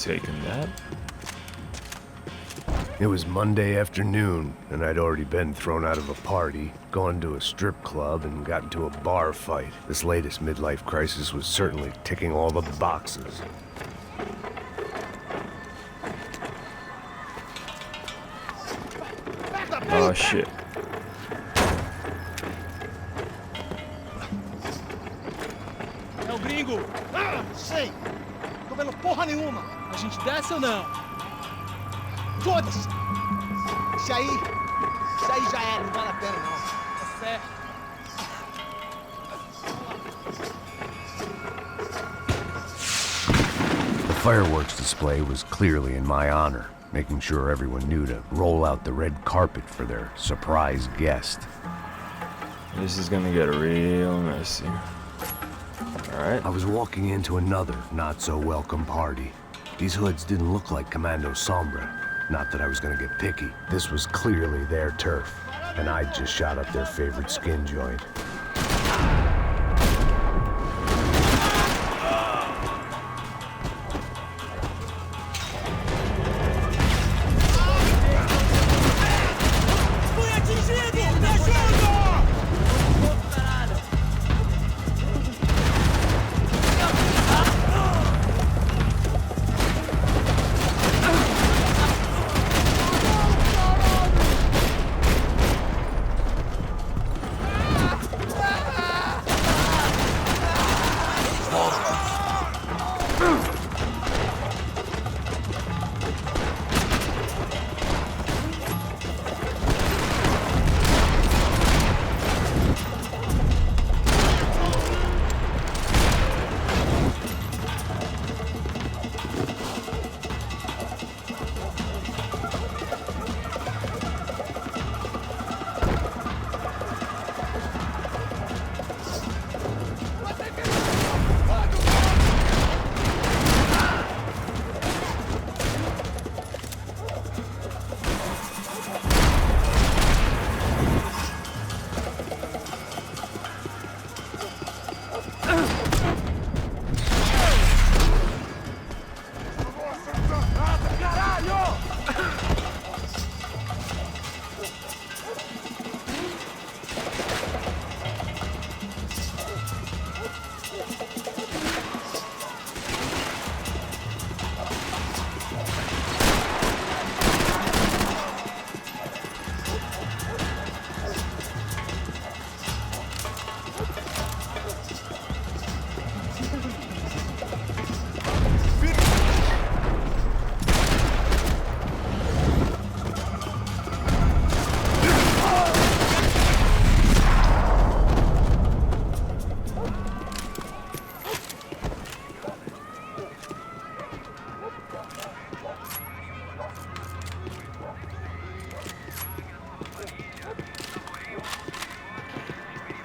taking that. It was Monday afternoon, and I'd already been thrown out of a party, gone to a strip club, and got into a bar fight. This latest midlife crisis was certainly ticking all the boxes. Oh shit. É o gringo! Ah, sei! Tô vendo porra nenhuma! A gente desce ou não? Foda-se! Isso aí já era, não vale a pena não. Tá certo. The fireworks display was clearly in my honor, making sure everyone knew to roll out the red carpet for their surprise guest. This is gonna get real messy. Alright. I was walking into another not-so-welcome party. These hoods didn't look like Commando Sombra. Not that I was gonna get picky. This was clearly their turf, and I'd just shot up their favorite skin joint.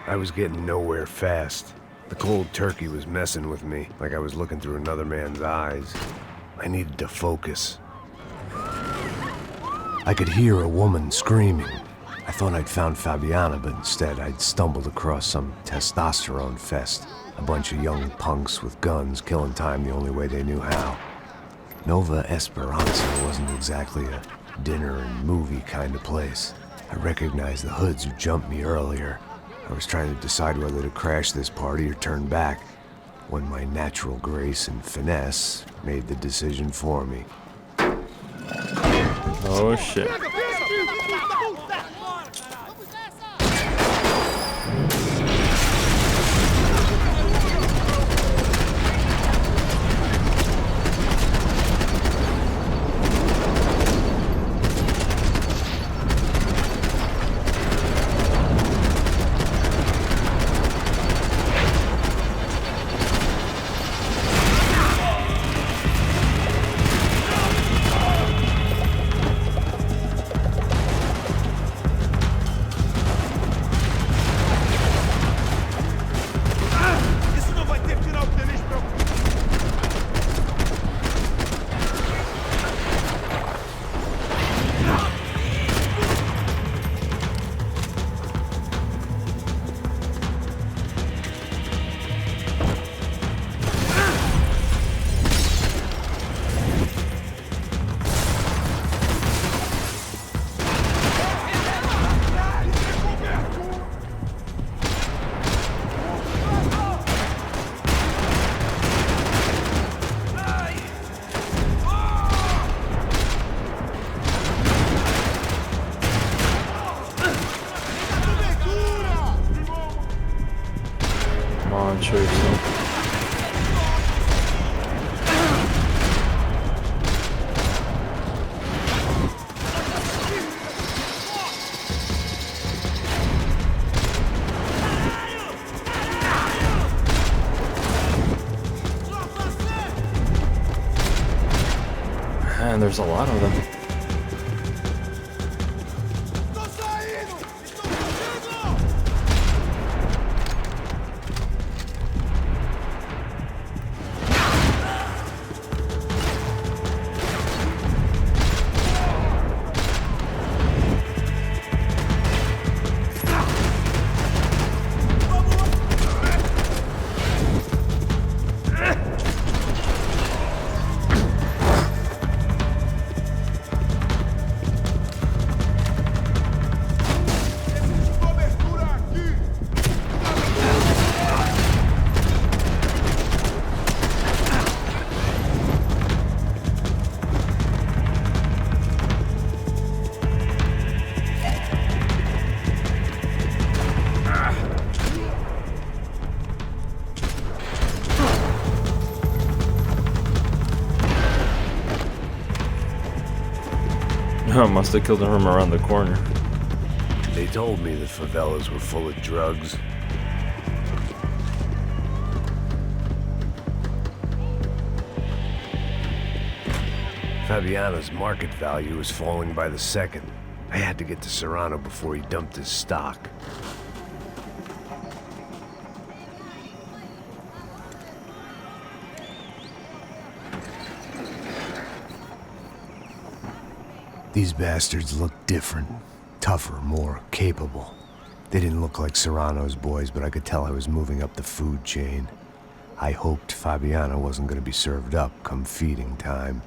I was getting nowhere fast. The cold turkey was messing with me, like I was looking through another man's eyes. I needed to focus. I could hear a woman screaming. I thought I'd found Fabiana, but instead I'd stumbled across some testosterone fest. A bunch of young punks with guns killing time the only way they knew how. Nova Esperanza wasn't exactly a dinner and movie kind of place. I recognized the hoods who jumped me earlier. I was trying to decide whether to crash this party or turn back, when my natural grace and finesse made the decision for me. Oh shit. on, show yourself. Man, there's a lot of them. I must have killed him from around the corner. They told me the favelas were full of drugs. Fabiano's market value was falling by the second. I had to get to Serrano before he dumped his stock. These bastards looked different, tougher, more capable. They didn't look like Serrano's boys, but I could tell I was moving up the food chain. I hoped Fabiano wasn't going to be served up come feeding time.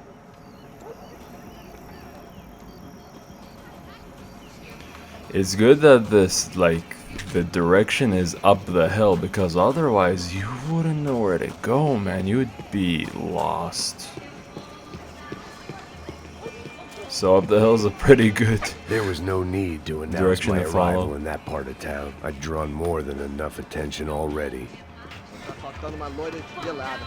It's good that this, like, the direction is up the hill, because otherwise you wouldn't know where to go, man. You would be lost. So up the hill's a pretty good There was no need to announce direction my to follow. arrival in that part of town. I'd drawn more than enough attention already. Tá faltando uma loira gelada.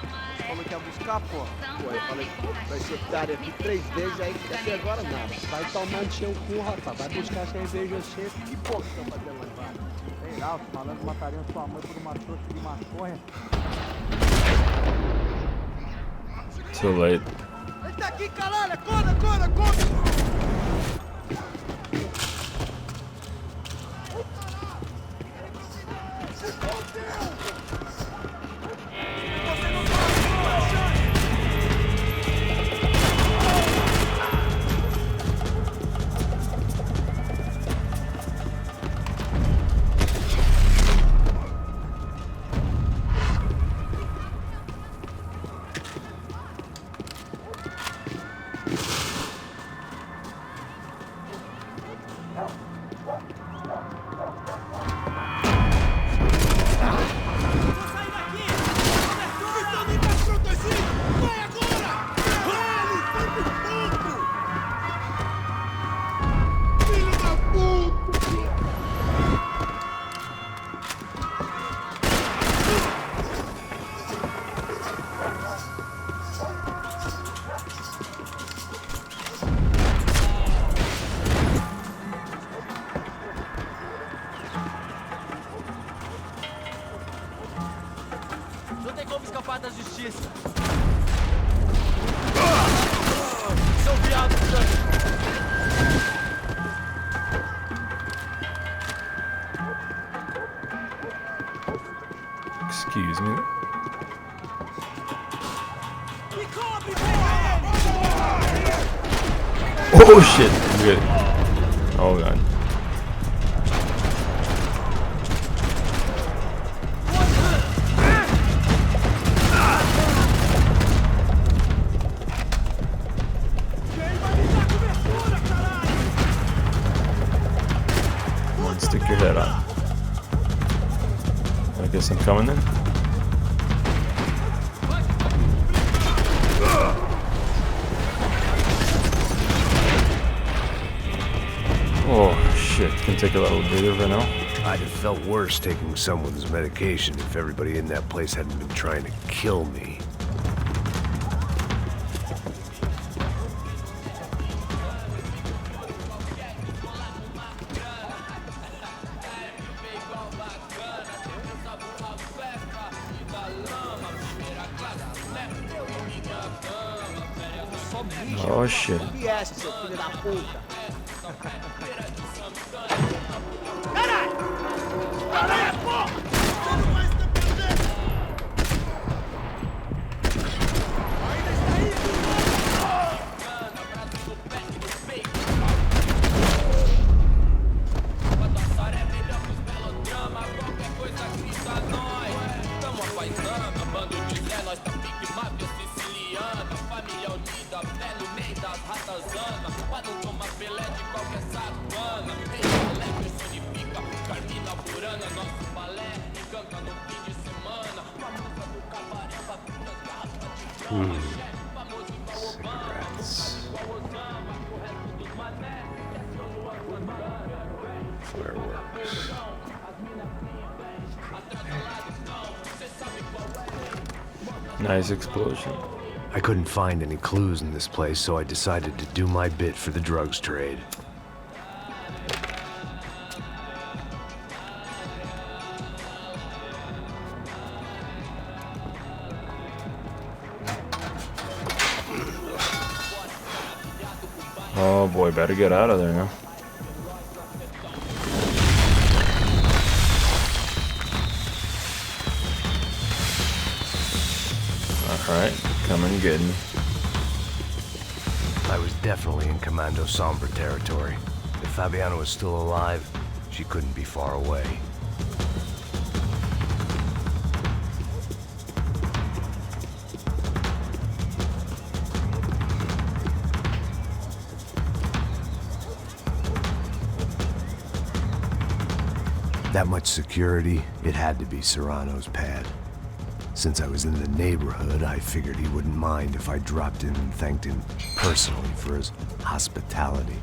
Como que é buscar, pô? Pô, eu falei, vai ser otário aqui 3 vezes, aí até agora nada. Vai tomar de seu cu, rapaz. Vai buscar cerveja sempre. Que porra que tá fazendo lá embaixo? Sei lá, os malandros matariam sua mãe por uma trouxa de maconha. too late. Ele tá aqui, caralho! Acorda, acorda, acorda! Não tem como escapar da justiça. São viados, Excuse me. Oh shit! I'm good. Oh god. Come on, stick your head up. I guess I'm coming then. Oh shit, can take a little breather for now. I'd have felt worse taking someone's medication if everybody in that place hadn't been trying to kill me. Oh shit. Vieste, seu filho da puta. Cigarettes. Fireworks. Nice explosion. I couldn't find any clues in this place, so I decided to do my bit for the drugs trade. Oh boy, better get out of there now. Alright, come and get me. I was definitely in Commando Sombra territory. If Fabiana was still alive, she couldn't be far away. That much security, it had to be Serrano's pad. Since I was in the neighborhood, I figured he wouldn't mind if I dropped in and thanked him personally for his hospitality.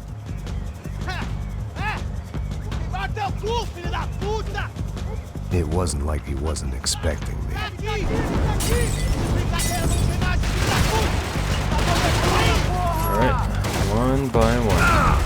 Bateu cu, filho da puta! It wasn't like he wasn't expecting me. Aqui! Brincadeira, não tem mais, filho da puta! Alright, one by one.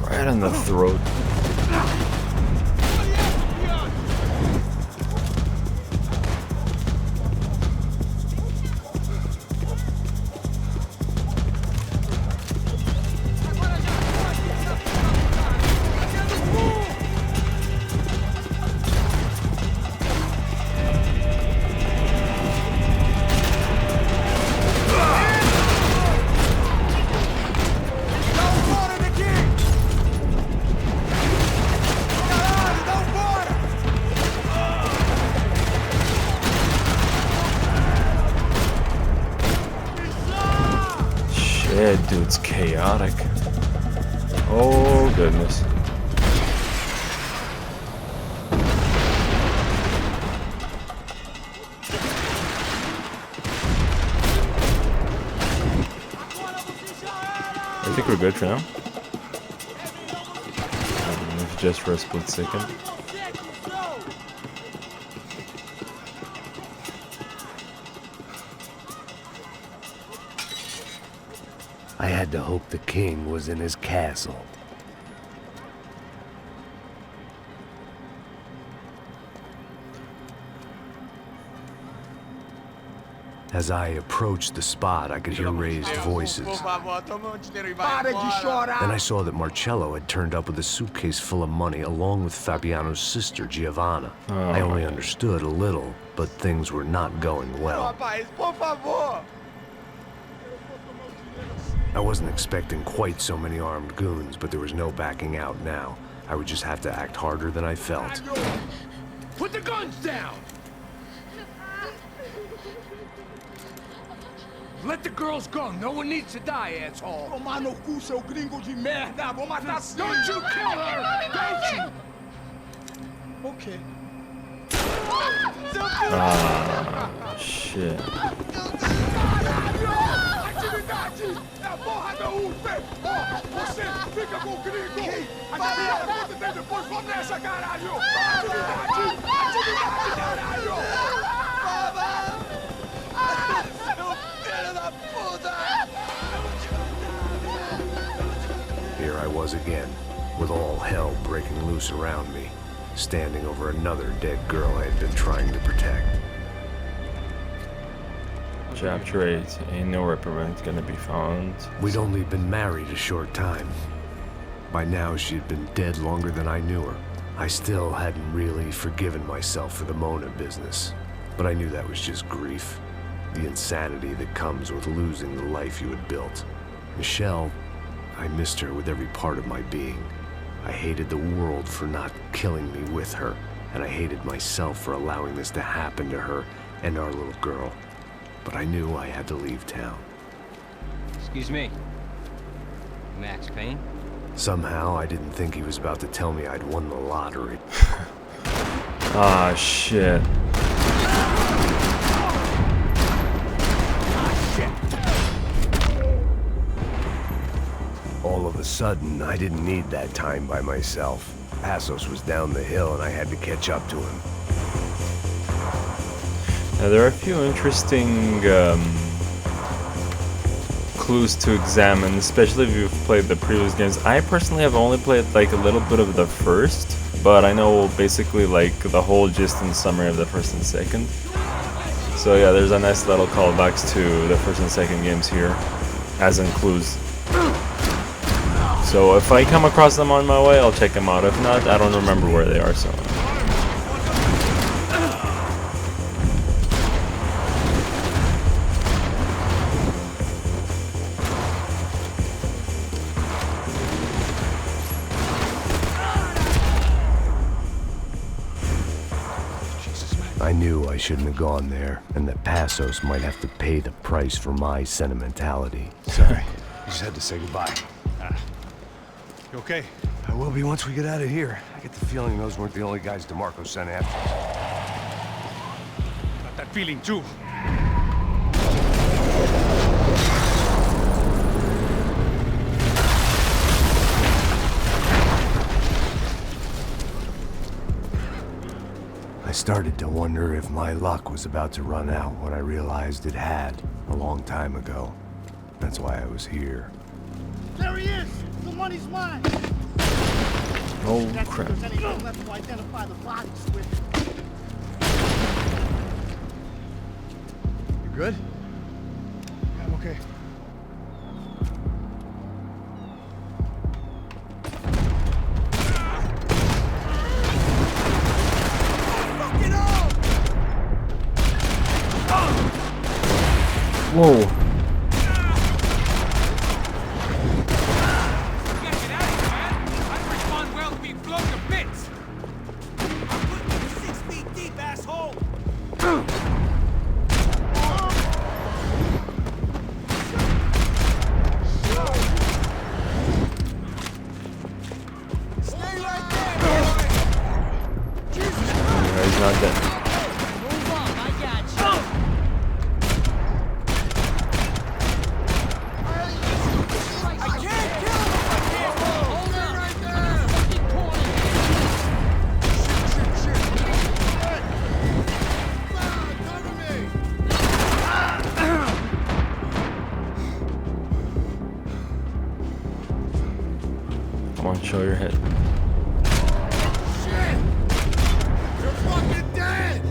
Right in the throat. Shit, dude, it's chaotic. Oh, goodness. I think we're good for now. Just for a split second. I had to hope the king was in his castle. As I approached the spot, I could hear raised voices. Para de chorar! Then I saw that Marcello had turned up with a suitcase full of money along with Fabiano's sister, Giovanna. I only understood a little, but things were not going well. Rapaz, por favor! I wasn't expecting quite so many armed goons, but there was no backing out now. I would just have to act harder than I felt. Put the guns down! Let the girls go. No one needs to die, asshole. Tomar no cu, seu gringo de merda! Vou matar Don't you kill her! Don't you! Ok. Shit. Atividade! É a porra da UP! Ó, você fica com o gringo! A galera tem depois, vamos nessa, caralho! Atividade! Atividade, caralho! Here I was again, with all hell breaking loose around me, standing over another dead girl I had been trying to protect. Chapter 8. Ain't no reprimand gonna be found. We'd only been married a short time. By now, she'd been dead longer than I knew her. I still hadn't really forgiven myself for the Mona business, but I knew that was just grief. The insanity that comes with losing the life you had built. Michelle, I missed her with every part of my being. I hated the world for not killing me with her, and I hated myself for allowing this to happen to her and our little girl. But I knew I had to leave town. Excuse me. Max Payne? Somehow, I didn't think he was about to tell me I'd won the lottery. Ah, shit. All of a sudden, I didn't need that time by myself. Passos was down the hill and I had to catch up to him. Now, there are a few interesting clues to examine, especially if you've played the previous games. I personally have only played like a little bit of the first, but I know basically like the whole gist and summary of the first and second. So yeah, there's a nice little callbacks to the first and second games here, as in clues. So if I come across them on my way, I'll check them out. If not, I don't remember where they are, so... I knew I shouldn't have gone there, and that Passos might have to pay the price for my sentimentality. Sorry. I just had to say goodbye. You okay? I will be once we get out of here. I get the feeling those weren't the only guys DeMarco sent after us. Got that feeling too. I started to wonder if my luck was about to run out when I realized it had a long time ago. That's why I was here. There he is! The money's mine! Oh That's crap. if there's anything left to identify the bodies with. You good? Yeah, I'm okay. Whoa. Get out of here, man! I respond well to being blown to bits! 6 feet deep, asshole! Stay right there, boy! No, he's not dead. Move up, I got you. I can't kill him if I can't hold him right there! Fucking corner! Cover me! Come on, show your head. You're fucking dead!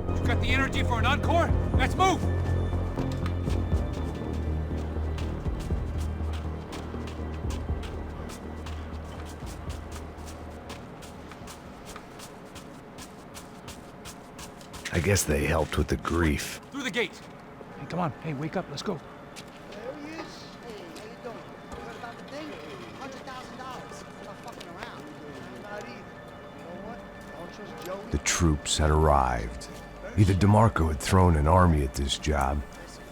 You got the energy for an encore? Let's move! I guess they helped with the grief. Through the gate! Hey, come on. Hey, wake up. Let's go. There he is. Hey, how you doing? What about the thing? $100,000. Not fucking around. Not either. You know what? I don't trust Joey. The troops had arrived. Hey, Either DeMarco had thrown an army at this job,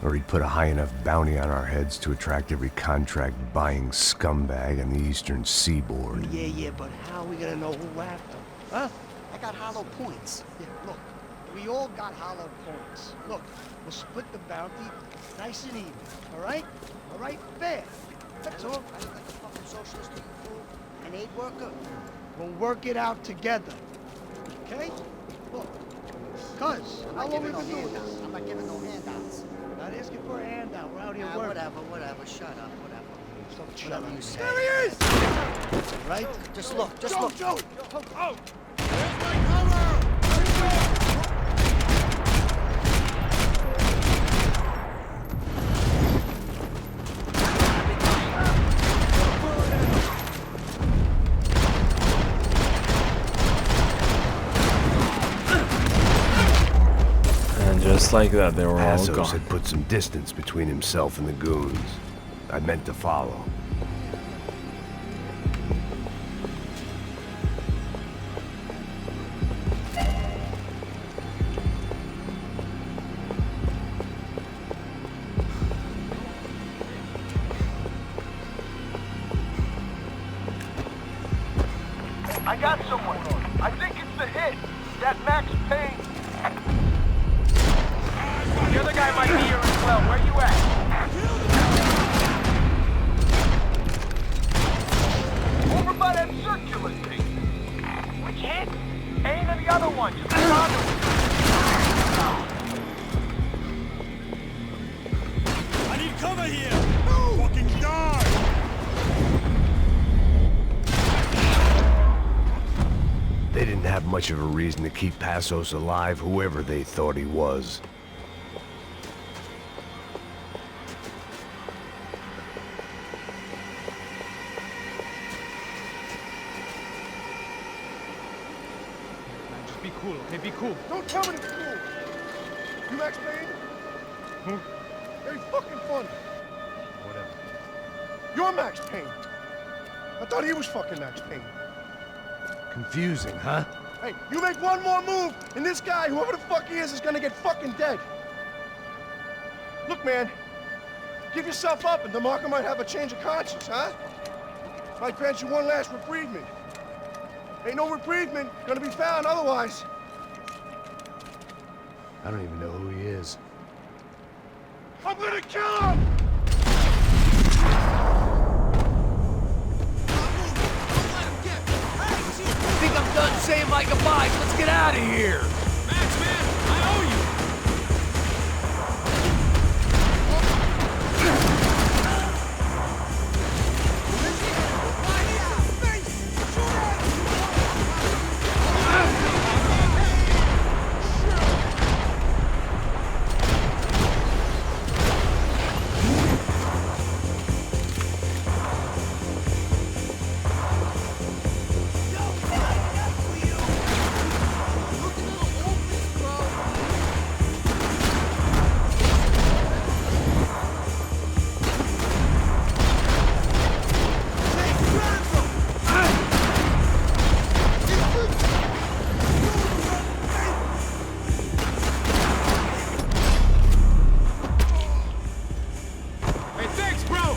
or he'd put a high enough bounty on our heads to attract every contract-buying scumbag on the eastern seaboard. Yeah, but how are we gonna know who whacked him? Huh? I got hollow points. Yeah, look, we all got hollow points. Look, we'll split the bounty nice and even, all right? All right, fair. That's all. I look like a fucking socialist fool, an aid worker. We'll work it out together, okay? Look, cuz, how long we been doing this? I'm not giving no handouts. Not asking for a handout, we're out here working. Whatever, shut up, whatever. Whatever you say. There he is! Right? Just look, Joe! Oh! Where's my cover? And just like that, they were all Passos gone. had put some distance between himself and the goons. I meant to follow. I got someone. I think it's the hit. That Max Payne. The other guy might be here as well. Where you at? Over by that circular thing. Which hit? Payne and the other one. Just found him. I need cover here! No! Fucking die! They didn't have much of a reason to keep Passos alive, whoever they thought he was. Just be cool, okay? Be cool. Don't tell me it's cool. You Max Payne? Who? Very fucking funny. Whatever. You're Max Payne. I thought he was fucking Max Payne. Confusing, huh? Hey, you make one more move, and this guy, whoever the fuck he is gonna get fucking dead. Look, man, give yourself up, and DeMarco might have a change of conscience, huh? Might grant you one last reprievement. Ain't no reprievement gonna be found otherwise. I don't even know who he is. I'm gonna kill him! I think I'm done saying my goodbyes. Let's get out of here. Max, man, I owe you. Hey, thanks, bro.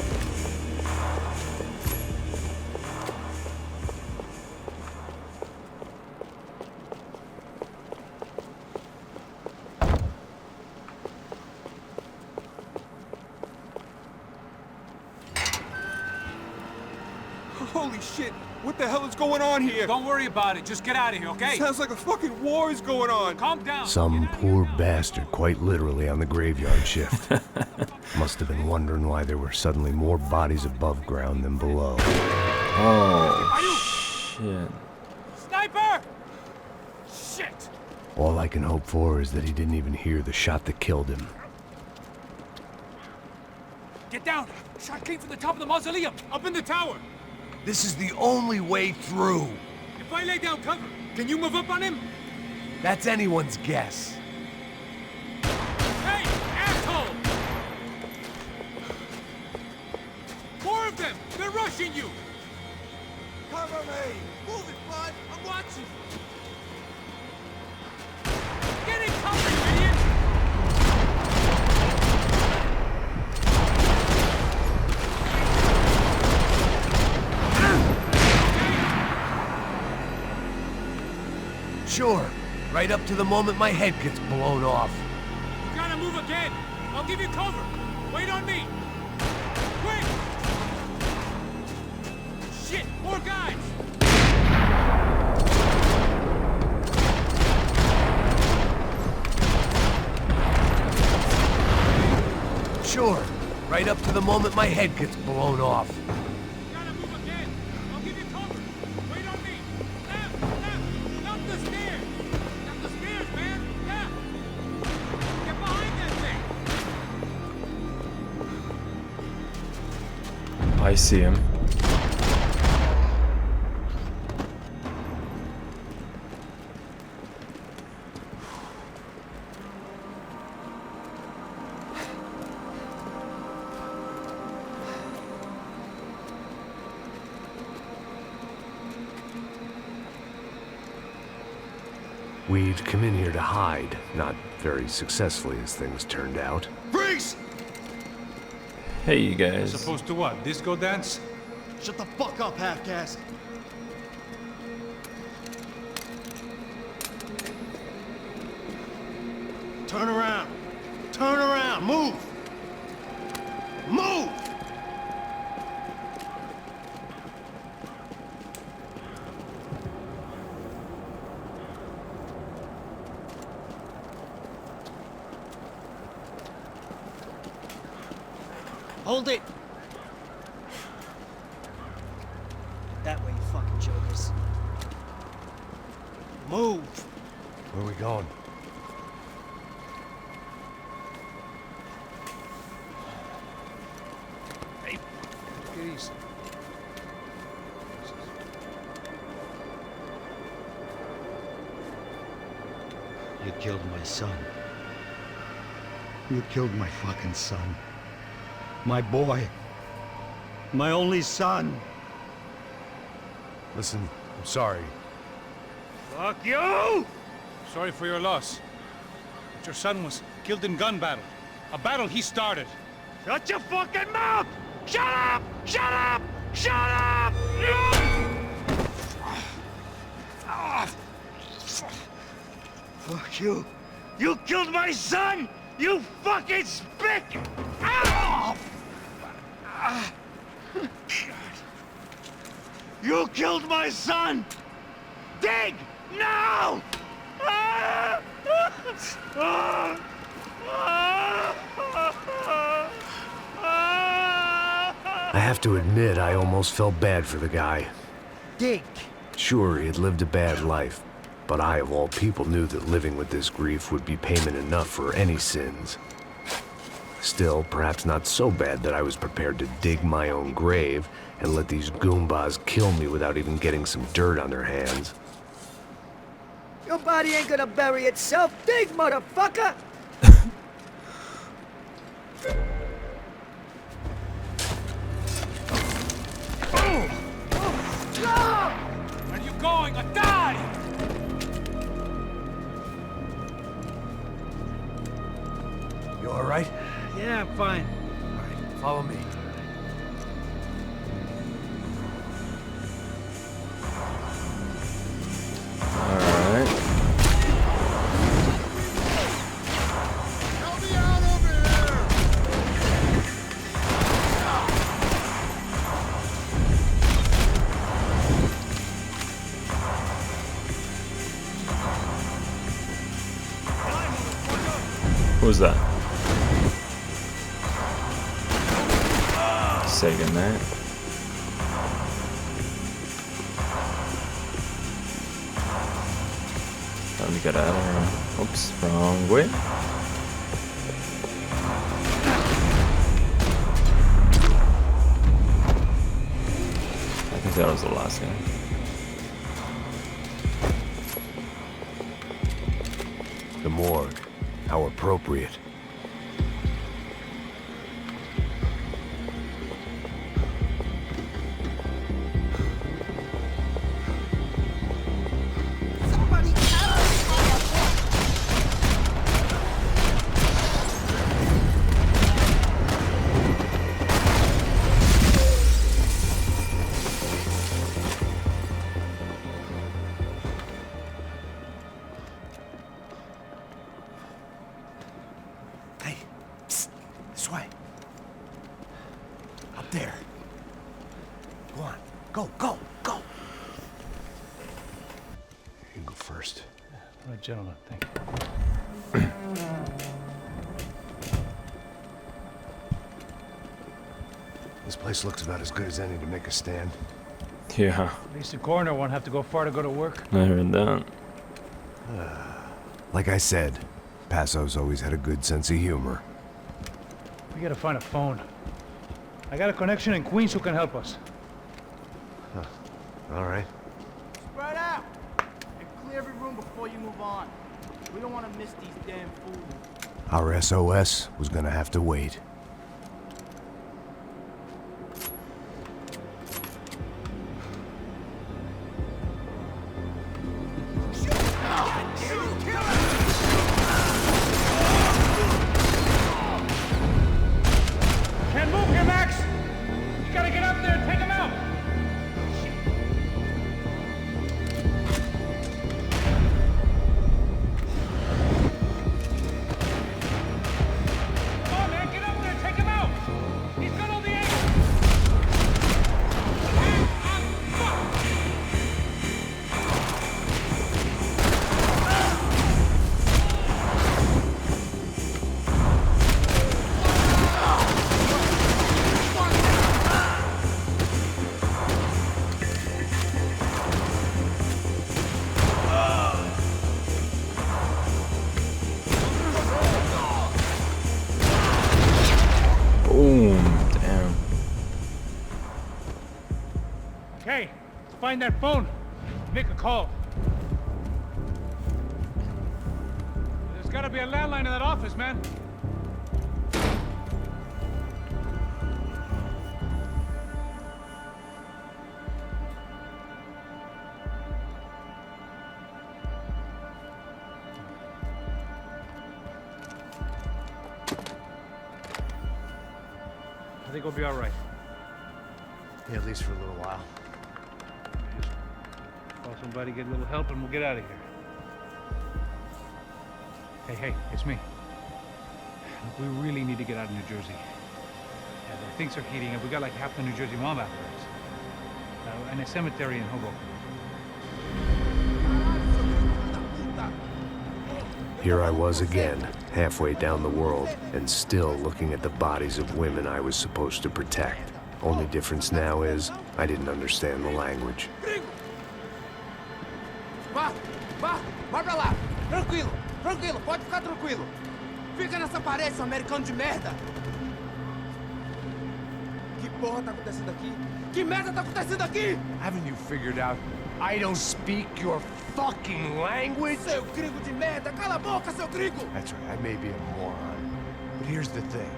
Holy shit! What the hell is going on here? Don't worry about it. Just get out of here, okay? Sounds like a fucking war is going on. Calm down. Some poor bastard, quite literally, on the graveyard shift. Must have been wondering why there were suddenly more bodies above ground than below. Oh, shit. Sniper! Shit! All I can hope for is that he didn't even hear the shot that killed him. Get down. Shot came from the top of the mausoleum. Up in the tower. This is the only way through. If I lay down cover, can you move up on him? That's anyone's guess. Hey, asshole! More of them! They're rushing you! Cover me! Move it, bud! I'm watching! Get in cover! Sure. Right up to the moment my head gets blown off. You gotta move again. I'll give you cover. Wait on me. Quick! Shit, more guys! Sure. Right up to the moment my head gets blown off. You gotta move again. I'll give you cover. Wait on me. Left, left, up the stairs. Up the stairs, man. Left. Get behind that thing. I see him. We'd come in here to hide, not very successfully as things turned out. Freeze! Hey, you guys. Supposed to what? Disco dance? Shut the fuck up, half-caste. Turn around. Turn around. Move. Move! Hold it! That way, you fucking jokers. Move! Where are we going? Hey, take it easy. You killed my son. You killed my fucking son. My boy. My only son. Listen, I'm sorry. Fuck you! Sorry for your loss. But your son was killed in gun battle. A battle he started. Shut your fucking mouth! Shut up! Shut up! Shut up! Fuck you! You killed my son! You fucking spick! Ow! You killed my son! Dig! Now! I have to admit, I almost felt bad for the guy. Dig. Sure, he had lived a bad life, but I, of all people, knew that living with this grief would be payment enough for any sins. Still, perhaps not so bad that I was prepared to dig my own grave and let these Goombas kill me without even getting some dirt on their hands. Your body ain't gonna bury itself. Dig, motherfucker! Where are you going? I die! You alright? Yeah, I'm fine. Alright, follow me. Alright. Help me out over here! Who's that? Second that. Time to get out of here. Oops, wrong way. I think that was the last guy. The morgue. How appropriate. Somebody carry me, motherfucker! first. All right, gentlemen, thank you. This place looks about as good as any to make a stand. Yeah, At least the coroner won't have to go far to go to work. I heard that. Like I said, Passo's always had a good sense of humor. We gotta find a phone. I got a connection in Queens who can help us. All right. Spread out! And clear every room before you move on. We don't want to miss these damn fools. Our SOS was gonna have to wait. Can't move here, Max! You gotta get up there and take him out! Come on, man, get up there and take him out! He's got all the angles! Boom. Damn. Okay, find that phone. Make a call. There's gotta be a landline in that office, man. I think we'll be all right. Yeah, at least for a little while. Just call somebody, get a little help, and we'll get out of here. Hey, it's me. Look, we really need to get out of New Jersey. Yeah, things are heating up. We got like half the New Jersey mob after us. And a cemetery in Hoboken. Here I was again, halfway down the world, and still looking at the bodies of women I was supposed to protect. Only difference now is, I didn't understand the language. Vai pra lá! Tranquilo, pode ficar tranquilo. Fica nessa parede, seu americano de merda! Que porra tá acontecendo aqui? Que merda tá acontecendo aqui? Haven't you figured out I don't speak your fucking language? Seu gringo de merda! Cala a boca, seu gringo! That's right, I may be a moron. But here's the thing.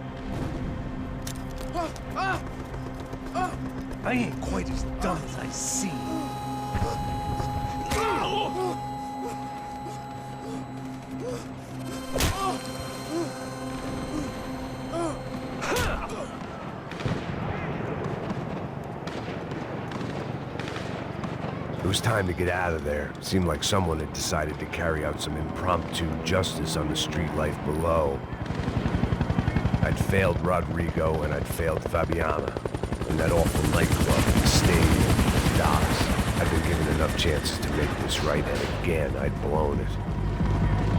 I ain't quite as dumb as I seem. It was time to get out of there. Seemed like someone had decided to carry out some impromptu justice on the street life below. I'd failed Rodrigo and I'd failed Fabiana. In that awful nightclub, the stadium, the docks. I'd been given enough chances to make this right, and again, I'd blown it.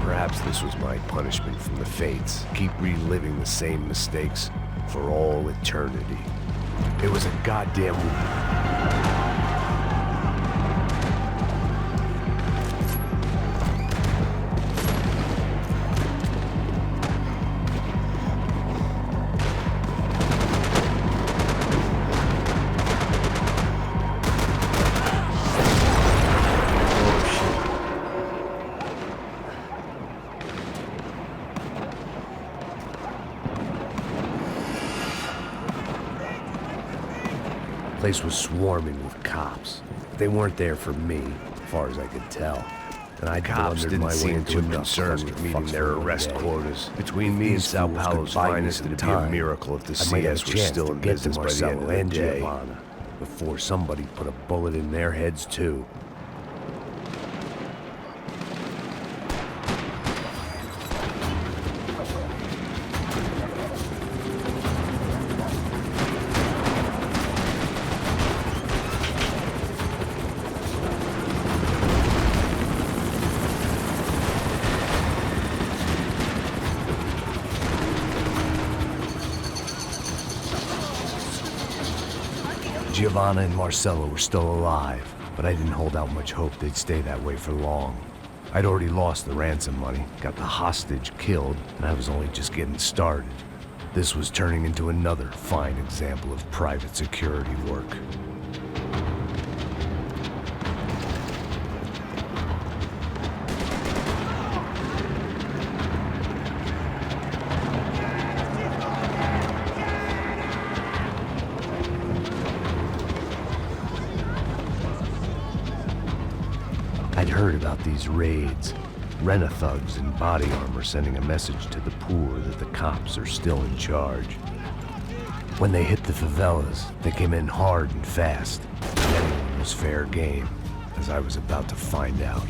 Perhaps this was my punishment from the fates. Keep reliving the same mistakes for all eternity. It was a goddamn... The place was swarming with cops. They weren't there for me, as far as I could tell. And I blundered my way into too concerned with meeting their arrest quotas. Between me and Sao Paulo's finest, it'd be a miracle if the CS were still in business by the end of the day. Before somebody put a bullet in their heads too. Giovanna and Marcello were still alive, but I didn't hold out much hope they'd stay that way for long. I'd already lost the ransom money, got the hostage killed, and I was only just getting started. This was turning into another fine example of private security work. I'd heard about these raids. Rent-a-thugs in body armor sending a message to the poor that the cops are still in charge. When they hit the favelas, they came in hard and fast. And anyone was fair game, as I was about to find out.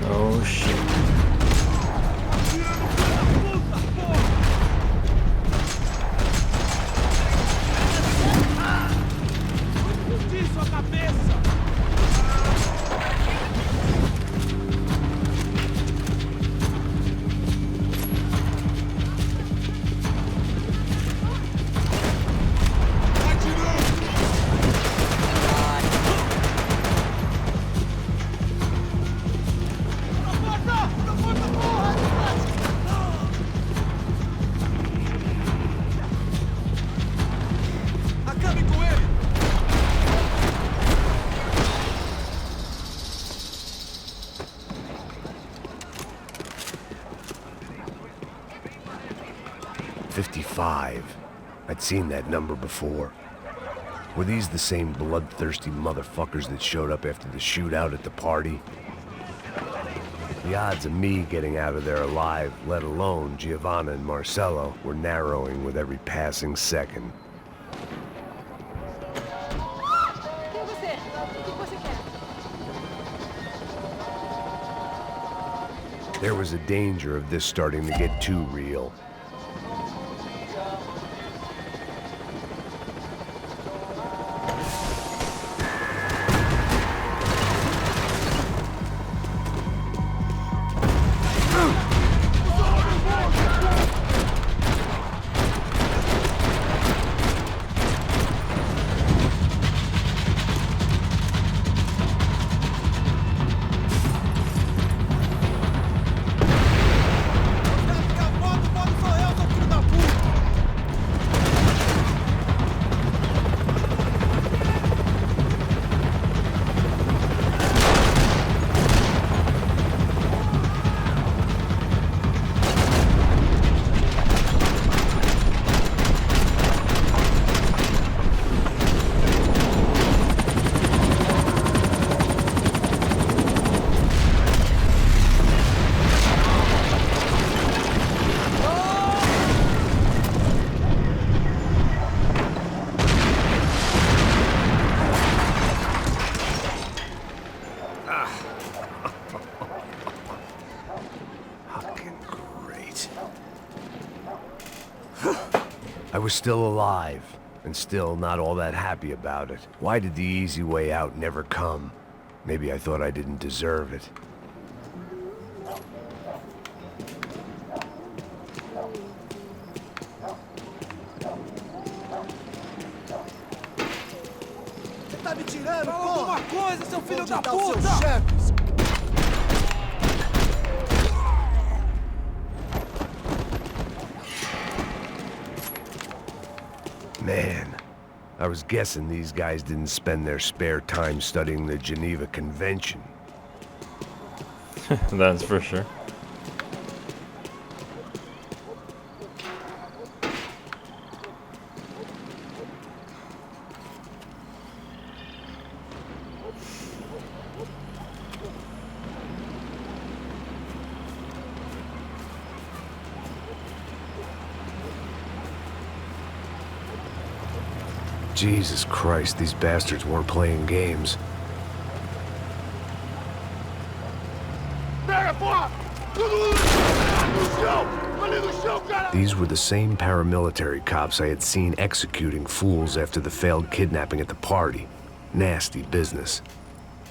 Oh shit. Acabe com ele! 55. I'd seen that number before. Were these the same bloodthirsty motherfuckers that showed up after the shootout at the party? The odds of me getting out of there alive, let alone Giovanna and Marcello, were narrowing with every passing second. Quem é você? O que você quer? There was a danger of this starting to get too real. I was still alive, and still not all that happy about it. Why did the easy way out never come? Maybe I thought I didn't deserve it. Você tá me tirando, Fala porra! alguma coisa, seu filho da Vou te dar os puta! seus chefes! Man, I was guessing these guys didn't spend their spare time studying the Geneva Convention. That's for sure. Jesus Christ, these bastards weren't playing games. These were the same paramilitary cops I had seen executing fools after the failed kidnapping at the party. Nasty business.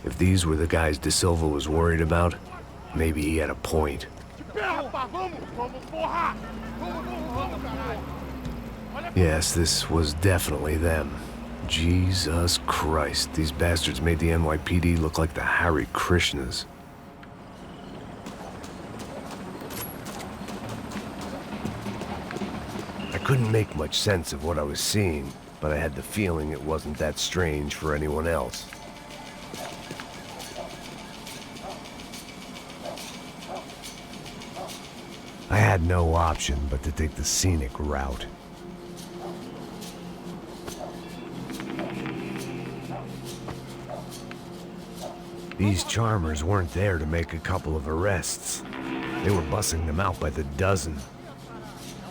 If these were the guys De Silva was worried about, maybe he had a point. Vamos, porra! Vamos, caralho! Olha Yes, this was definitely them. Jesus Christ, these bastards made the NYPD look like the Hare Krishnas. I couldn't make much sense of what I was seeing, but I had the feeling it wasn't that strange for anyone else. I had no option but to take the scenic route. These charmers weren't there to make a couple of arrests. They were bussing them out by the dozen.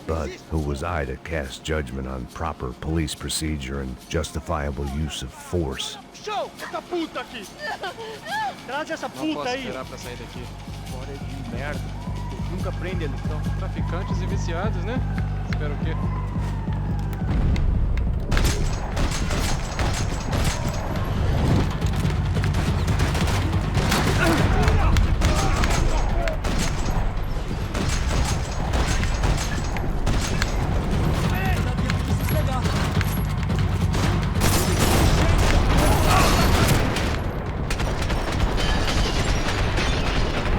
But who was I to cast judgment on proper police procedure and justifiable use of force? Show! Essa puta aqui! Traz essa puta aí! Esperar pra sair daqui. História de merda. Nunca prende a lição. Traficantes e viciados, né? Espera o quê?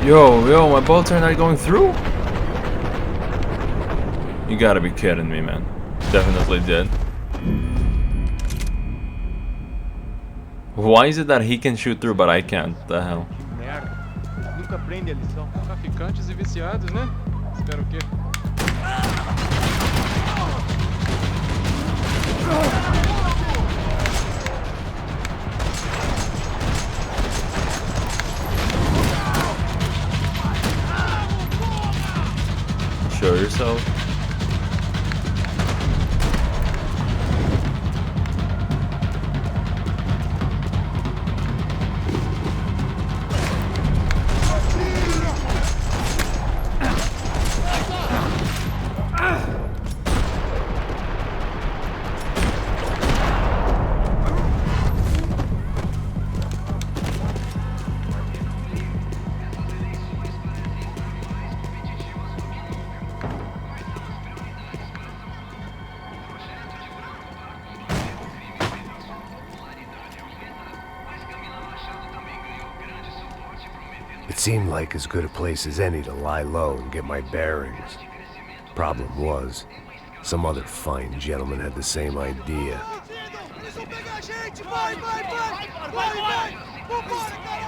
Yo, my bullets are not going through? You gotta be kidding me, man. Definitely did. Why is it that he can shoot through but I can't? The hell? Merda. Nunca prende a lição. Traficantes e viciados, né? Espera o quê? Show yourself. It seemed like as good a place as any to lie low and get my bearings. Problem was, some other fine gentleman had the same idea.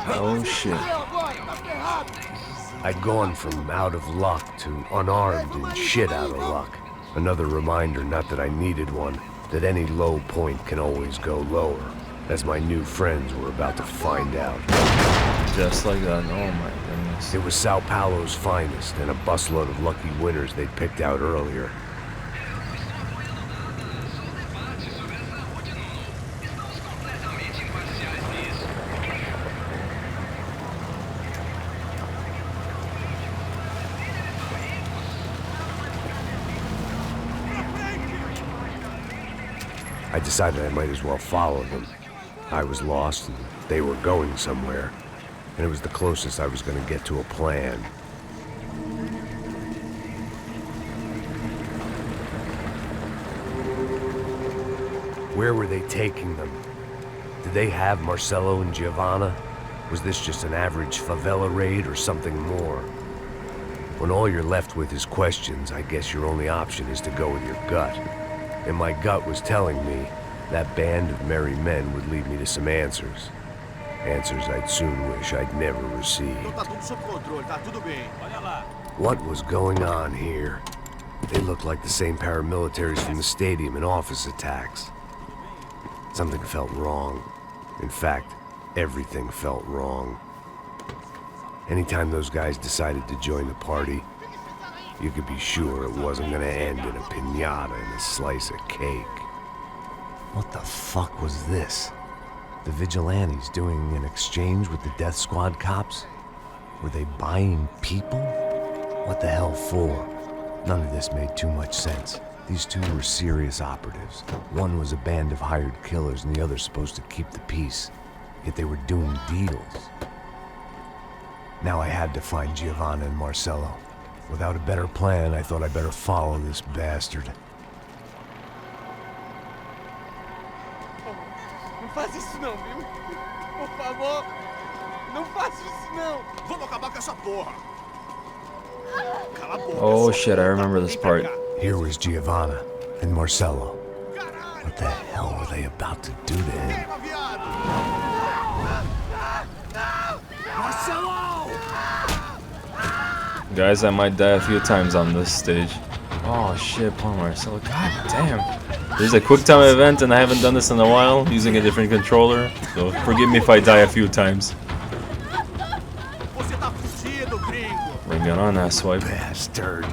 Oh shit. I'd gone from out of luck to unarmed and shit out of luck. Another reminder, not that I needed one, that any low point can always go lower, as my new friends were about to find out. Just like that. Oh my goodness. It was Sao Paulo's finest and a busload of lucky winners they'd picked out earlier. I decided I might as well follow them. I was lost and they were going somewhere, and it was the closest I was going to get to a plan. Where were they taking them? Did they have Marcelo and Giovanna? Was this just an average favela raid or something more? When all you're left with is questions, I guess your only option is to go with your gut. And my gut was telling me that band of merry men would lead me to some answers. Answers I'd soon wish I'd never received. What was going on here? They looked like the same paramilitaries from the stadium in office attacks. Something felt wrong. In fact, everything felt wrong. Anytime those guys decided to join the party, you could be sure it wasn't gonna end in a piñata and a slice of cake. What the fuck was this? The vigilantes doing an exchange with the death squad cops? Were they buying people? What the hell for? None of this made too much sense. These two were serious operatives. One was a band of hired killers and the other supposed to keep the peace. Yet they were doing deals. Now I had to find Giovanna and Marcelo. Without a better plan, I thought I'd better follow this bastard. isso não, viu? Por favor, não faça isso não. Vamos acabar com essa porra. Cala a boca. Oh shit, I remember this part. Here was Giovanna and Marcello. What the hell were they about to do to him? Queima, viado. Marcelo! Guys, I might die a few times on this stage. Oh shit, poor Marcelo. God damn. There's a quick time event and I haven't done this in a while, using a different controller. So forgive me if I die a few times. Você tá fudido, gringo. Bring it on, asswipe. Bastard.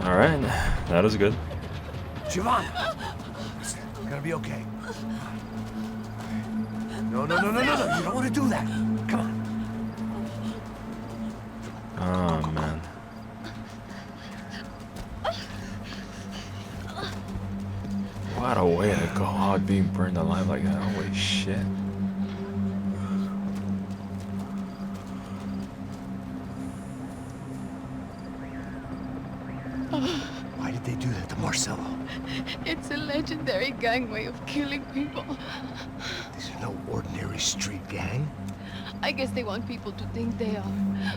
Alright, that was good. Giovanna! It's gonna be okay. No. You don't want to do that. Come on. Oh man. What a way to go out being burned alive like that. Holy shit. Why did they do that to Marcello? It's a legendary gang way of killing people. These are no ordinary street gang. I guess they want people to think they are.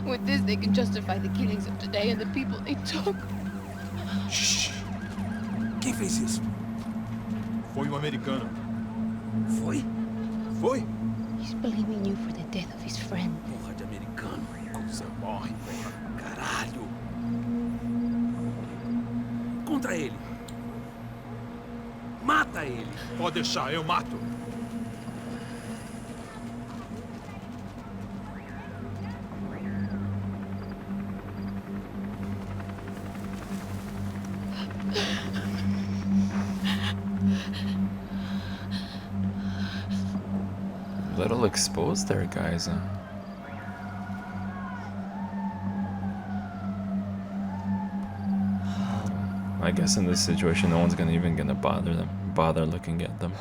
With this, they can justify the killings of today and the people they took. Shh. Quem fez isso? Foi americano. Foi? Foi? He's blaming you for the death of his friend. Porra de americano. Você morre, porra. Caralho. Contra ele. Mata ele. Pode deixar, eu mato. Little exposed there, guys. I guess in this situation, no one's gonna bother looking at them.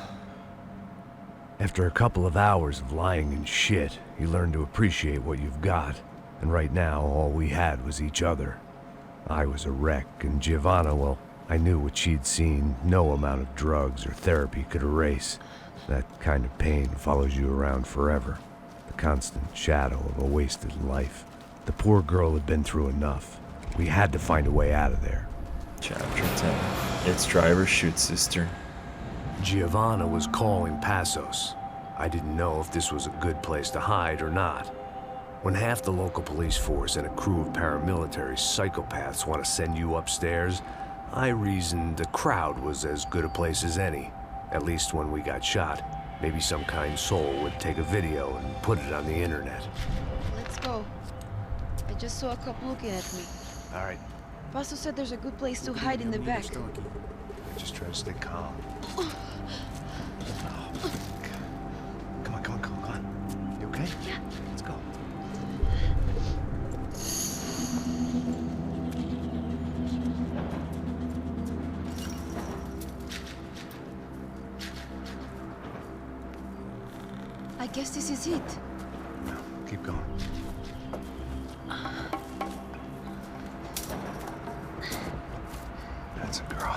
After a couple of hours of lying and shit, you learn to appreciate what you've got. And right now, all we had was each other. I was a wreck, and Giovanna, well, I knew what she'd seen no amount of drugs or therapy could erase. That kind of pain follows you around forever. The constant shadow of a wasted life. The poor girl had been through enough. We had to find a way out of there. Chapter 10. It's driver shoot sister. Giovanna was calling Passos. I didn't know if this was a good place to hide or not. When half the local police force and a crew of paramilitary psychopaths want to send you upstairs, I reasoned the crowd was as good a place as any. At least when we got shot. Maybe some kind soul would take a video and put it on the internet. Let's go. I just saw a cop looking at me. All right, Paso said there's a good place to hide in the back. just try to stay calm. Come on. You okay? Yeah. Let's go. I guess this is it. No, keep going. That's a girl.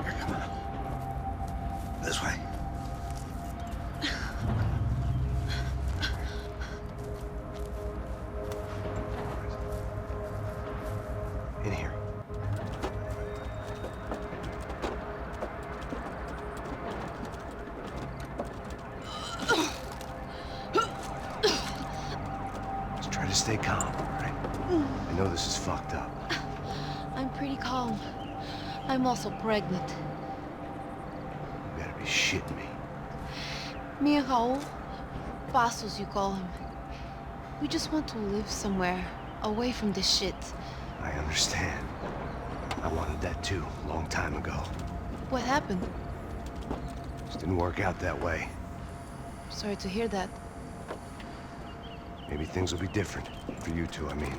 Here, come on. This way. In here. Just try to stay calm, all right? I know this is fucked up. I'm pretty calm. I'm also pregnant. You gotta be shitting me. Me and Raul, Passos you call him. We just want to live somewhere, away from this shit. I understand. I wanted that too, a long time ago. What happened? Just didn't work out that way. Sorry to hear that. Maybe things will be different. For you two, I mean.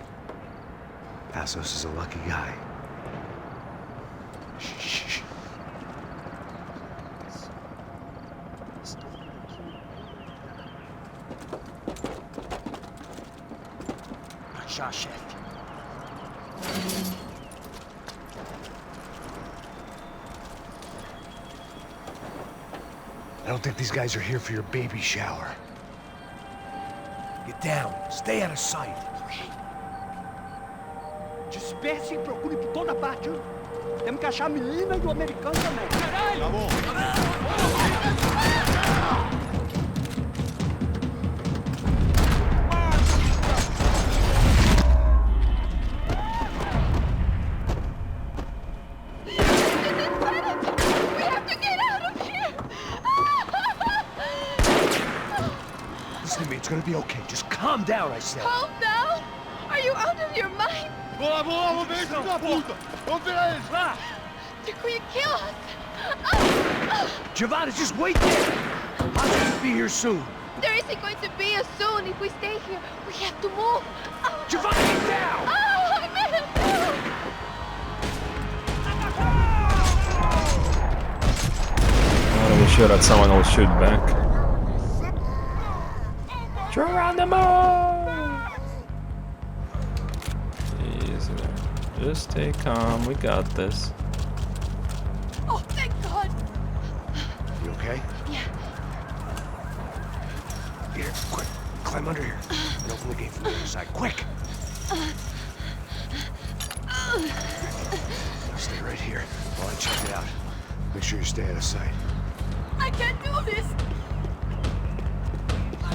Passos is a lucky guy. Shh. Já, chefe. I don't think these guys are here for your baby shower. Get down. Stay out of sight. Disperse e procure por toda parte. Temos que achar a menina e o americano também. Caralho! Tá bom. Listen to me, it's gonna be okay. Just calm down, I said. Calm down? Are you out of your mind? Vamos ver esse da puta! Vamos virar eles, lá! They're going to kill us! Giovanna, just wait there! I'll just be here soon. There isn't going to be a soon if we stay here. We have to move. Giovanna, get down! I meant When we shoot at someone, will shoot back. Geronimo! Easy there. Just stay calm. We got this. Oh, thank God! You okay? Yeah. Here, quick. Climb under here. And open the gate from the other side. Quick! Now stay right here while I check it out. Make sure you stay out of sight. I can't do this!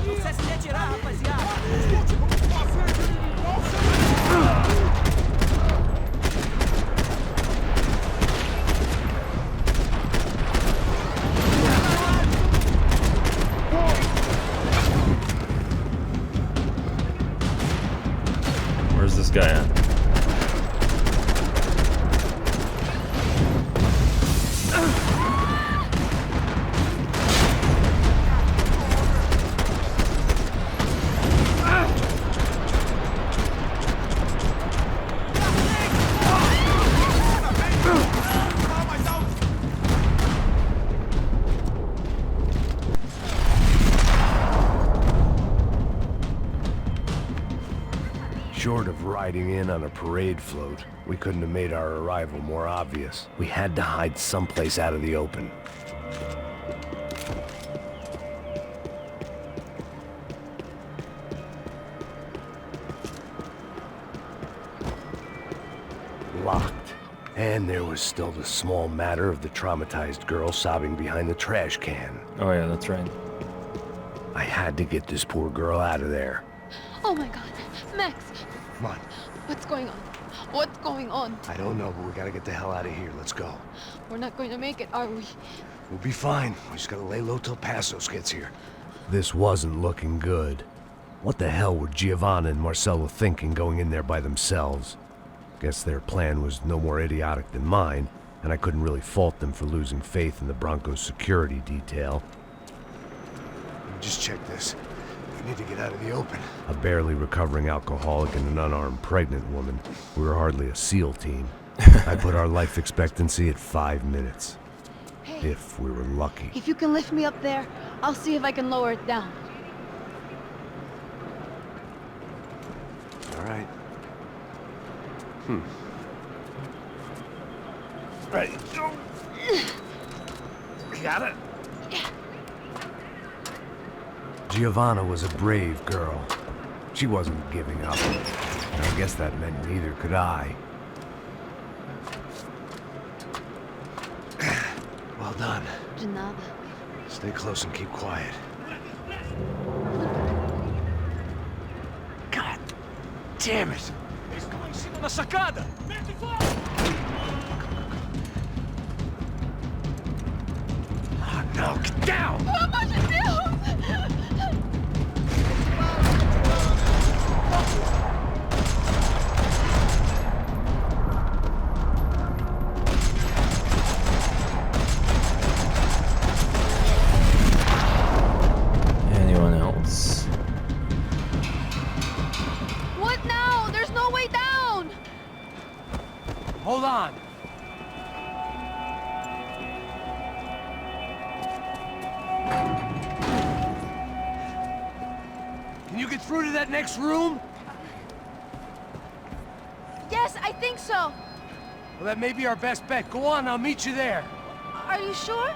Você se retirar, rapaziada. Where's this guy at? Short of riding in on a parade float, we couldn't have made our arrival more obvious. We had to hide someplace out of the open. Locked. And there was still the small matter of the traumatized girl sobbing behind the trash can. Oh yeah, that's right. I had to get this poor girl out of there. Oh my God. Max, Come on. what's going on? What's going on? I don't know, but we gotta get the hell out of here. Let's go. We're not going to make it, are we? We'll be fine. We just gotta lay low till Passos gets here. This wasn't looking good. What the hell were Giovanna and Marcelo thinking going in there by themselves? Guess their plan was no more idiotic than mine, and I couldn't really fault them for losing faith in the Broncos security detail. Just check this. We need to get out of the open. A barely recovering alcoholic and an unarmed pregnant woman. We were hardly a SEAL team. I put our life expectancy at 5 minutes. Hey, If we were lucky. if you can lift me up there, I'll see if I can lower it down. All right. Ready, go. Got it? Giovanna was a brave girl. She wasn't giving up. And I guess that meant neither could I. Well done. De nada. Stay close and keep quiet. God damn it! Eles estão lá em cima na sacada! Mete fogo! Oh, no, get down! Pelo amor de Deus! Anyone else? What now? There's no way down! Hold on. Can you get through to that next room? Yes, I think so. Well, that may be our best bet. Go on, I'll meet you there. Are you sure?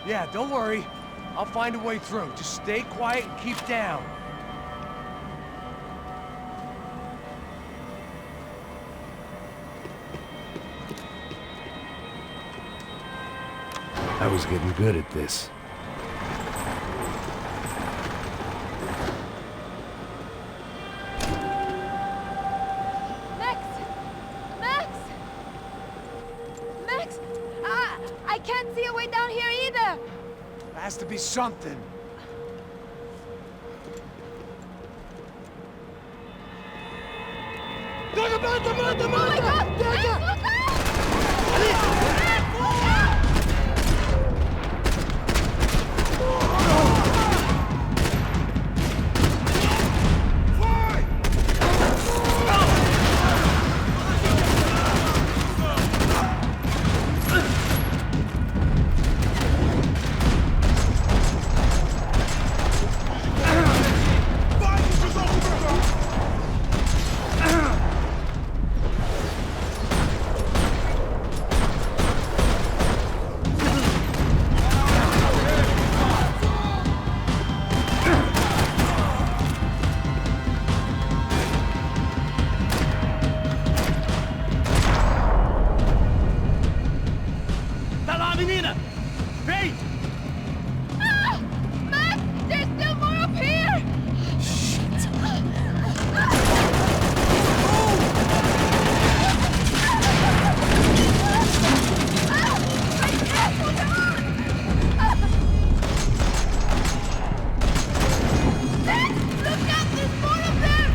Yeah, don't worry. I'll find a way through. Just stay quiet and keep down. I was getting good at this. Max! Max! Max! I can't see a way down here either! There has to be something. Oh my God! Max, look out! Max, look out! Tá lá, menina! Vem! Ah! Max, there's still more up here! Max, look out! There's more of them!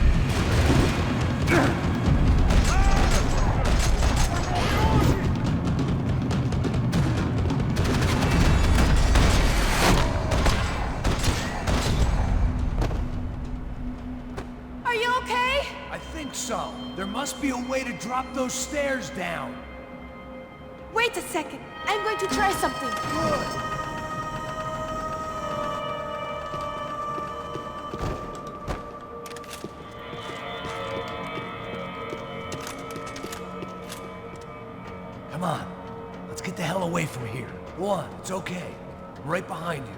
Are you okay? I think so. There must be a way to drop those stairs down. Wait a second. I'm going to try something. Good. Come on. Let's get the hell away from here. Go on, it's okay. I'm right behind you.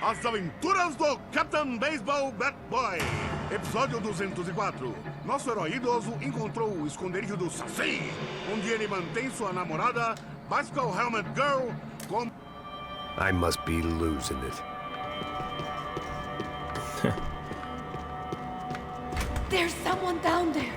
As Aventuras do Capitão Baseball Bat Boy. Episódio 204. Nosso herói idoso encontrou o esconderijo do Saci, onde ele mantém sua namorada, Bicycle Helmet Girl, com... I must be losing it. There's someone down there.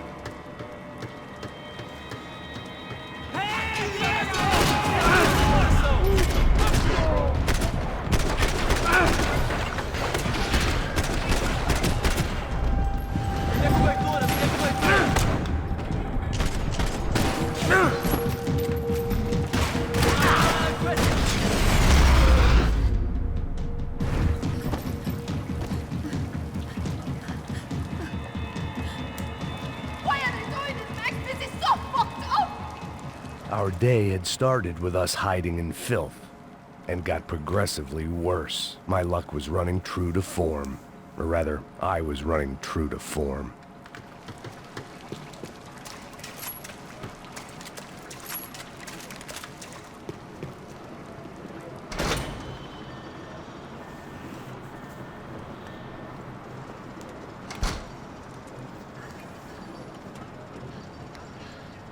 Why are they doing this, Max? This is so fucked up! Our day had started with us hiding in filth, and got progressively worse. My luck was running true to form. Or rather, I was running true to form.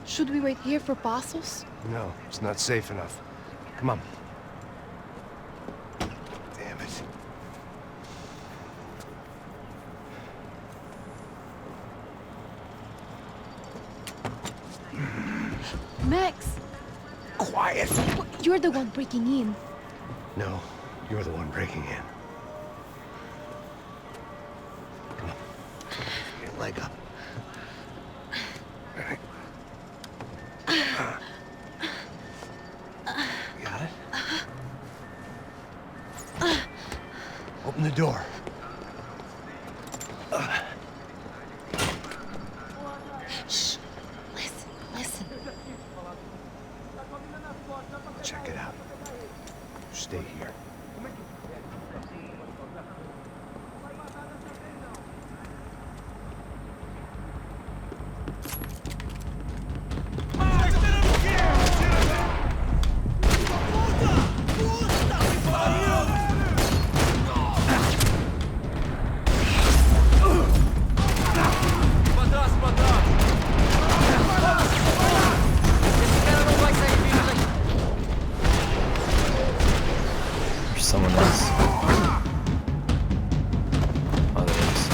Should we wait here for Passos? No, it's not safe enough. Come on. Damn it. Max! Quiet! You're the one breaking in. No, you're the one breaking in. Open the door. Shh. Listen, listen. Check it out. Stay here. There's someone else. Oh, there is.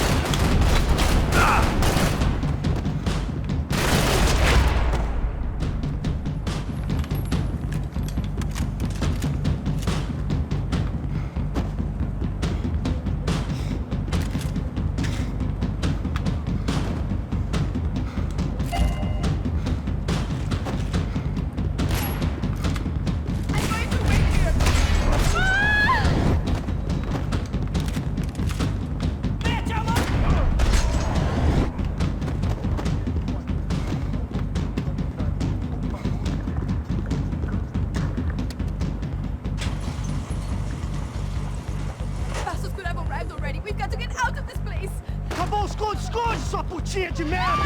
Passos could have arrived already. We've got to get out of this place. Acabou os esconde, sua putinha de merda!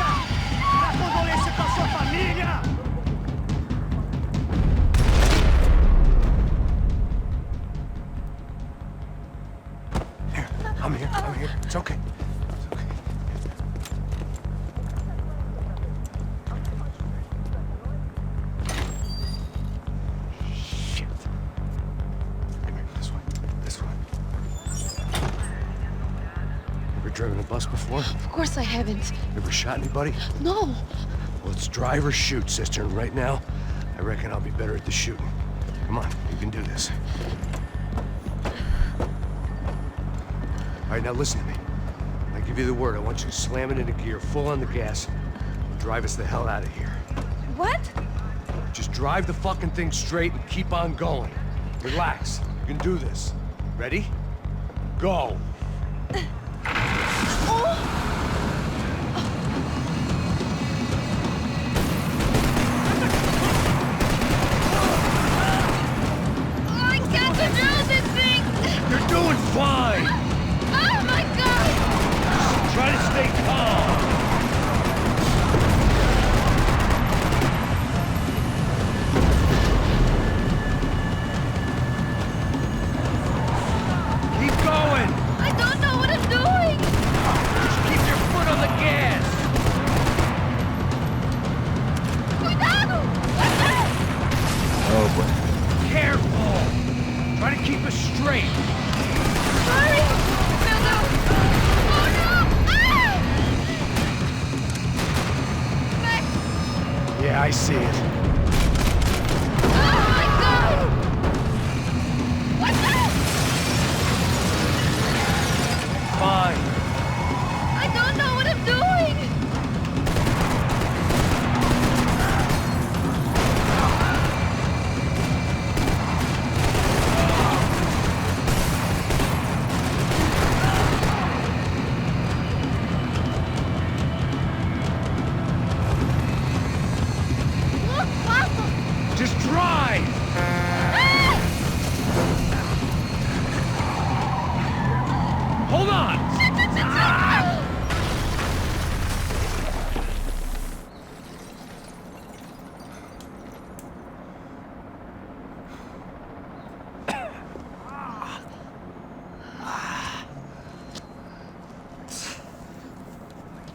Dá condolência pra sua família! Here, I'm here. I'm here. It's okay. It's okay. Shit. Come here. This way. This way. Ever driven a bus before? Of course I haven't. Ever shot anybody? No. Well, it's drive or shoot, sister. And right now, I reckon I'll be better at the shooting. Come on, you can do this. All right, now listen to me. I give you the word. I want you to slam it into gear, full on the gas, and drive us the hell out of here. What? Just drive the fucking thing straight and keep on going. Relax. You can do this. Ready? Go. I can't control this thing! You're doing fine. Oh my god! Try to stay calm. Keep going. I don't know what I'm doing! Just keep your foot on the gas. Cuidado! Oh boy. Careful. Try to keep us straight. Sorry! No, no! Oh no! Ah! Max! Yeah, I see it. Oh my god! What's that? Fine. I don't know what I'm doing! Look, Passos! Just drive. Hold on.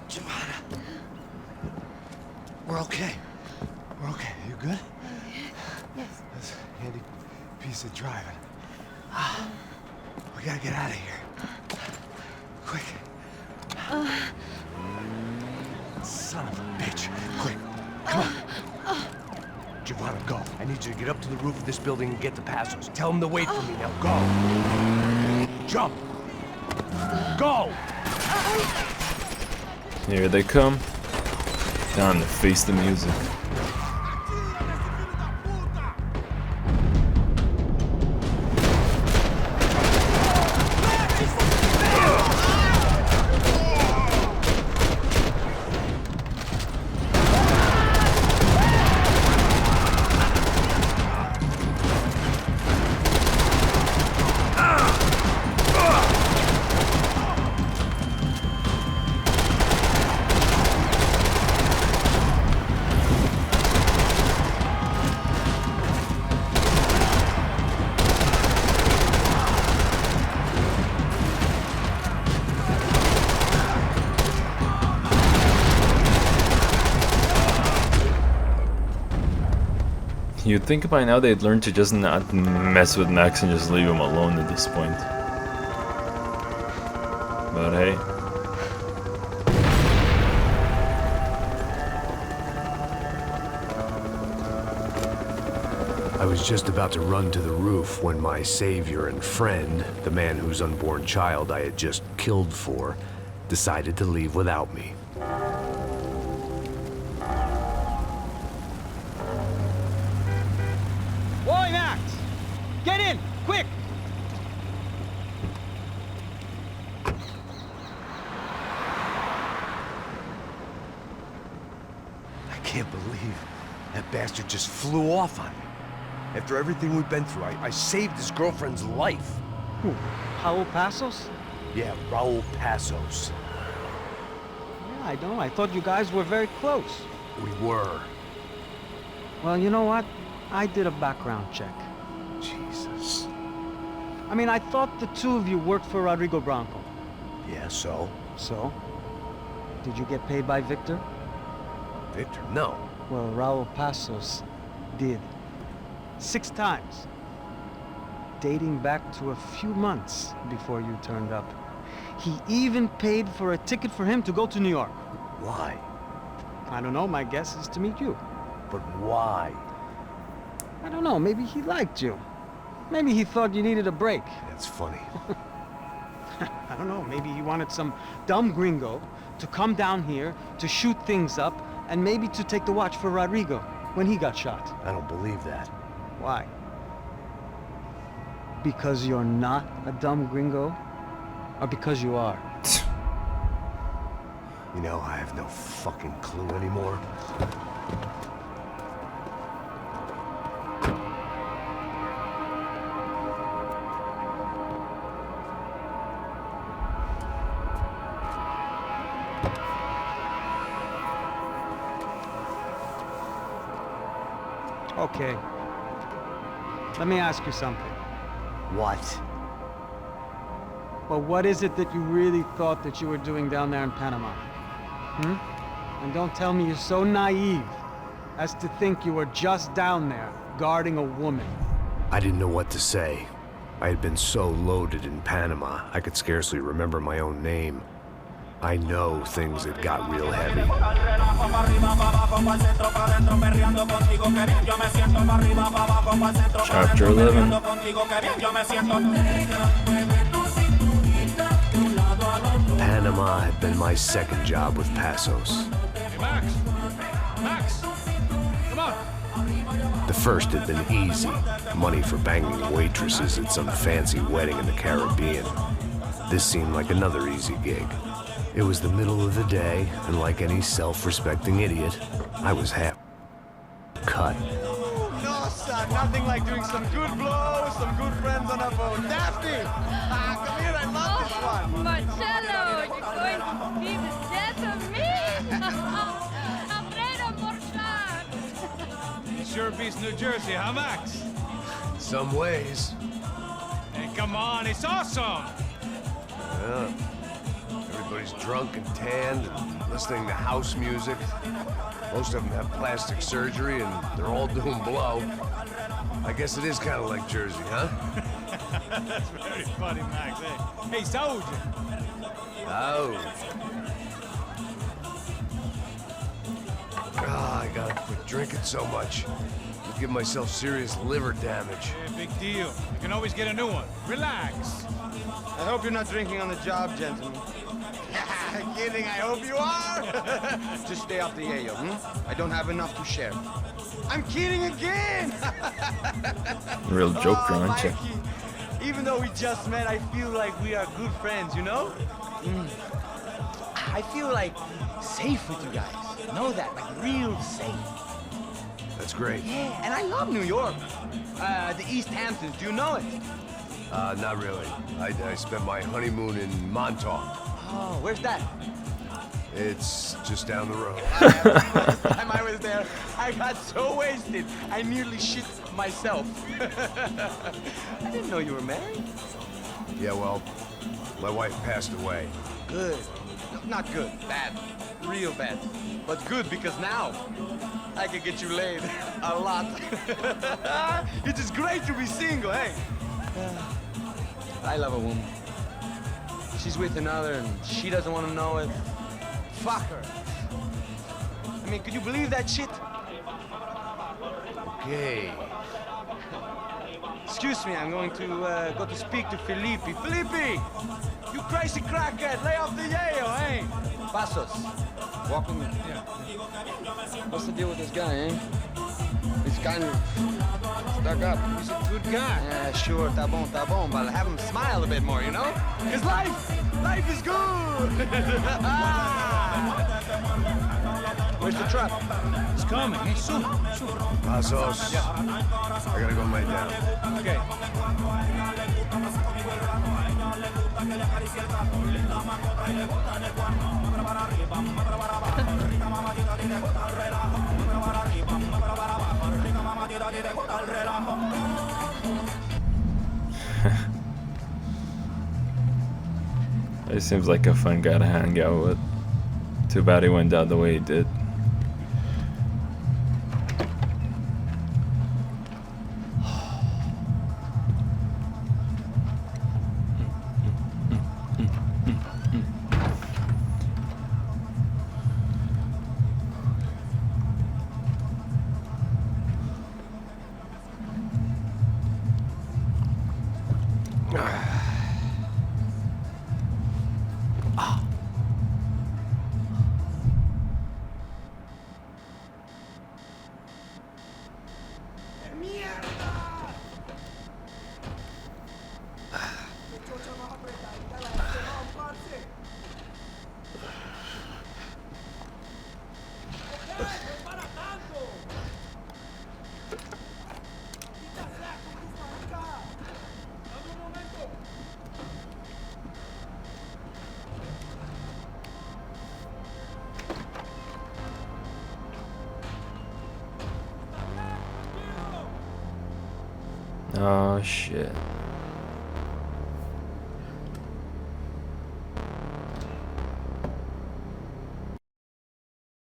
Giovanna. We're okay. We're okay. You good? Yes. That's a handy piece of driving. We gotta get out of here. Quick. Son of a bitch. Quick. Come on. Giovanna, go. I need you to get up to the roof of this building and get the Passos. Tell them to wait for me. Now go. Jump. Go. Here they come. Time to face the music. Max, You'd think by now they'd learn to just not mess with Max and just leave him alone at this point. But hey. I was just about to run to the roof when my savior and friend, the man whose unborn child I had just killed for, decided to leave without me. Boy, Max! Get in! Quick! I can't believe that bastard just flew off on me. After everything we've been through, I saved his girlfriend's life. Who? Raul Passos? Yeah, Raul Passos. Yeah, I know. I thought you guys were very close. We were. Well, you know what? I did a background check. Jesus. I mean, I thought the two of you worked for Rodrigo Branco. Yeah, so? So? Did you get paid by Victor? Victor, no. Well, Raul Passos did. 6 times. Dating back to a few months before you turned up. He even paid for a ticket for him to go to New York. Why? I don't know, my guess is to meet you. But why? I don't know, maybe he liked you. Maybe he thought you needed a break. That's funny. I don't know, maybe he wanted some dumb gringo to come down here to shoot things up and maybe to take the watch for Rodrigo when he got shot. I don't believe that. Why? Because you're not a dumb gringo? Or because you are? You know, I have no fucking clue anymore. Okay. Let me ask you something. What? Well, what is it that you really thought that you were doing down there in Panama? And don't tell me you're so naive as to think you were just down there guarding a woman. I didn't know what to say. I had been so loaded in Panama, I could scarcely remember my own name. I know things had got real heavy. Chapter 11. Panama had been my second job with Passos. Hey, Max! Max! Come on! The first had been easy. Money for banging waitresses at some fancy wedding in the Caribbean. This seemed like another easy gig. It was the middle of the day, and like any self-respecting idiot, I was half cut. No, son, nothing like doing some good blows, some good friends on a boat. Daphne! Come here, I love this one. Marcello, you're going to be the death of me? Alfredo Morchan. Sure beats New Jersey, huh, Max? Some ways. Hey, come on, it's awesome! Yeah. Everybody's drunk and tanned and listening to house music. Most of them have plastic surgery and they're all doing blow. I guess it is kind of like Jersey, huh? That's very funny, Max. Hey, Saúde! Oh. Ah, I gotta quit drinking so much. I'll give myself serious liver damage. Yeah, big deal. You can always get a new one. Relax. I hope you're not drinking on the job, gentlemen. Kidding, I hope you are. Just stay off the yayo, I don't have enough to share. I'm kidding again. Real joker, aren't you? Mikey, even though we just met, I feel like we are good friends, you know? I feel like safe with you guys. Know that, like real safe. That's great. Yeah, and I love New York. The East Hamptons, do you know it? Not really. I spent my honeymoon in Montauk. Oh, where's that? It's just down the road. Last time I was there, I got so wasted, I nearly shit myself. I didn't know you were married. Yeah, well, my wife passed away. Good. No, not good. Bad. Real bad. But good because now I could get you laid. A lot. It is great to be single, hey? I love a woman. She's with another and she doesn't want to know it. Fuck her. I mean, could you believe that shit? Okay. Excuse me, I'm going to go to speak to Felipe. Felipe! You crazy crackhead, lay off the yayo, eh? Passos, walk with me. Yeah. What's the deal with this guy, eh? He's kind of stuck up. He's a good guy. Yeah, sure, tá bom, but have him smile a bit more, you know? Because life is good! Where's the truck? It's coming, eh? Soon. Passos. Yeah. I gotta go lay down. Okay. He seems like a fun guy to hang out with. Too bad he went down the way he did. Oh shit.